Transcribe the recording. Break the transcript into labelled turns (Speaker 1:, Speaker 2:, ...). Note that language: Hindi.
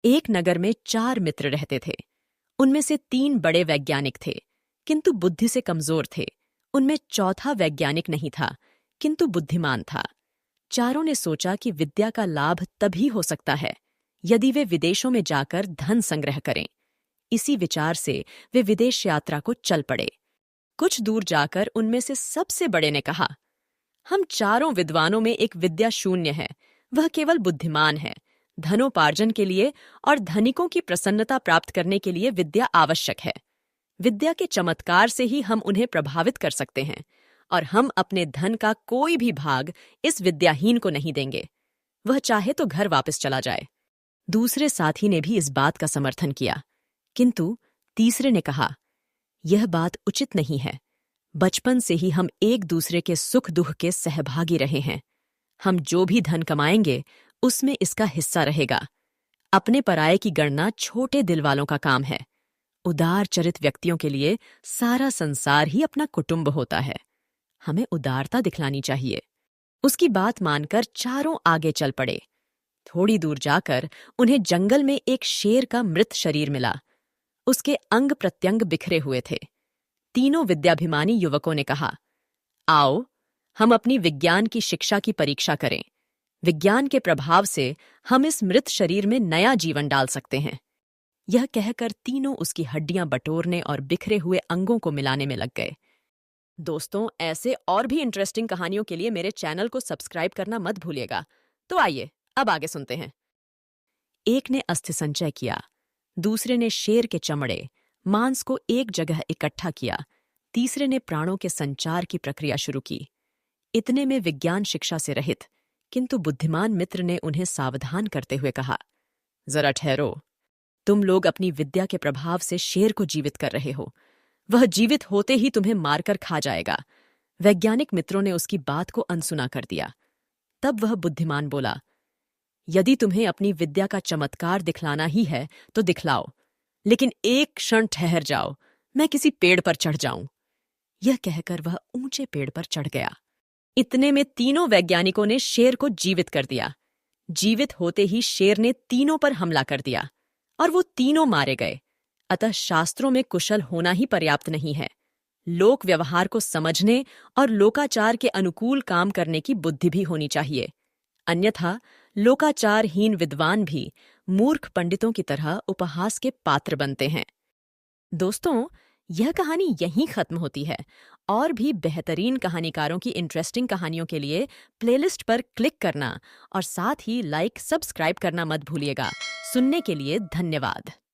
Speaker 1: एक नगर में 4 मित्र रहते थे। उनमें से 3 बड़े वैज्ञानिक थे, किंतु बुद्धि से कमजोर थे। उनमें चौथा वैज्ञानिक नहीं था, किंतु बुद्धिमान था। चारों ने सोचा कि विद्या का लाभ तभी हो सकता है यदि वे विदेशों में जाकर धन संग्रह करें। इसी विचार से वे विदेश यात्रा को चल पड़े। कुछ दूर जाकर उनमें से सबसे बड़े ने कहा, हम चारों विद्वानों में एक विद्या शून्य है, वह केवल बुद्धिमान है। धनोपार्जन के लिए और धनिकों की प्रसन्नता प्राप्त करने के लिए विद्या आवश्यक है। विद्या के चमत्कार से ही हम उन्हें प्रभावित कर सकते हैं, और हम अपने धन का कोई भी भाग इस विद्याहीन को नहीं देंगे। वह चाहे तो घर वापस चला जाए। दूसरे साथी ने भी इस बात का समर्थन किया, किंतु तीसरे ने कहा, यह बात उचित नहीं है। बचपन से ही हम एक दूसरे के सुख दुख के सहभागी रहे हैं। हम जो भी धन कमाएंगे उसमें इसका हिस्सा रहेगा। अपने पराये की गणना छोटे दिल वालों का काम है। उदार चरित व्यक्तियों के लिए सारा संसार ही अपना कुटुंब होता है। हमें उदारता दिखलानी चाहिए। उसकी बात मानकर चारों आगे चल पड़े। थोड़ी दूर जाकर उन्हें जंगल में एक शेर का मृत शरीर मिला। उसके अंग प्रत्यंग बिखरे हुए थे। तीनों विद्याभिमानी युवकों ने कहा, आओ हम अपनी विज्ञान की शिक्षा की परीक्षा करें। विज्ञान के प्रभाव से हम इस मृत शरीर में नया जीवन डाल सकते हैं। यह कहकर तीनों उसकी हड्डियां बटोरने और बिखरे हुए अंगों को मिलाने में लग गए। दोस्तों, ऐसे और भी इंटरेस्टिंग कहानियों के लिए मेरे चैनल को सब्सक्राइब करना मत भूलिएगा। तो आइए अब आगे सुनते हैं। एक ने अस्थि संचय किया, दूसरे ने शेर के चमड़े मांस को एक जगह इकट्ठा किया, तीसरे ने प्राणों के संचार की प्रक्रिया शुरू की। इतने में विज्ञान शिक्षा से रहित किंतु बुद्धिमान मित्र ने उन्हें सावधान करते हुए कहा, जरा ठहरो। तुम लोग अपनी विद्या के प्रभाव से शेर को जीवित कर रहे हो। वह जीवित होते ही तुम्हें मारकर खा जाएगा। वैज्ञानिक मित्रों ने उसकी बात को अनसुना कर दिया। तब वह बुद्धिमान बोला, यदि तुम्हें अपनी विद्या का चमत्कार दिखलाना ही है तो दिखलाओ, लेकिन एक क्षण ठहर जाओ, मैं किसी पेड़ पर चढ़ जाऊं। यह कहकर वह ऊंचे पेड़ पर चढ़ गया। इतने में तीनों वैज्ञानिकों ने शेर को जीवित कर दिया। जीवित होते ही शेर ने तीनों पर हमला कर दिया और वो तीनों मारे गए। अतः शास्त्रों में कुशल होना ही पर्याप्त नहीं है। लोक व्यवहार को समझने और लोकाचार के अनुकूल काम करने की बुद्धि भी होनी चाहिए। अन्यथा लोकाचारहीन विद्वान भी मूर्ख पंडितों की तरह उपहास के पात्र बनते हैं। दोस्तों, यह कहानी यहीं खत्म होती है। और भी बेहतरीन कहानीकारों की इंटरेस्टिंग कहानियों के लिए प्लेलिस्ट पर क्लिक करना और साथ ही लाइक सब्सक्राइब करना मत भूलिएगा। सुनने के लिए धन्यवाद।